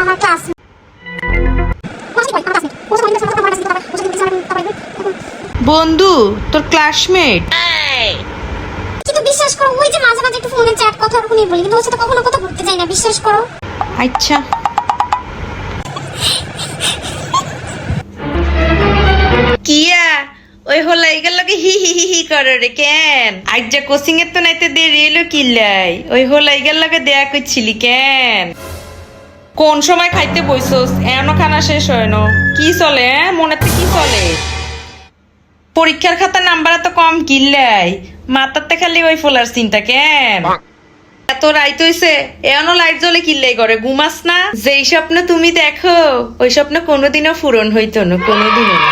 আমার ক্লাস বন্ধু তোর ক্লাসমেট। কিন্তু বিশ্বাস করো ওই যে মাঝে মাঝে একটু ফোনে চ্যাট কথা ওরকমই বলি, কিন্তু ওর সাথে কখনো কথা বলতে চাই না, বিশ্বাস করো। আচ্ছা কিয়া ওই হলো এগুলো লাগে হি হি হি হি করে রে কেন? আজ যা কোচিং এর তো নাইতে দেরি এলো কিল্লাই, ওই হলো এগুলো লাগে দেয়া করছিলি কেন? কোন সময় খাইতে বইছস? এখনো খানা শেষ হয় না। কি চলে মনেতে কি চলে? পরীক্ষার খাতা নাম্বার এত কম কিল্লাই, মাথাতে খালি ওই ফোলার চিন্তা কেন? এত রাইত হইছে এখনো লাইট জ্বলে কিল্লাই করে, ঘুমাস না? যেই স্বপ্ন তুমি দেখো ওই স্বপ্ন কোনোদিনও পূরণ হইতো না, কোনোদিনও না।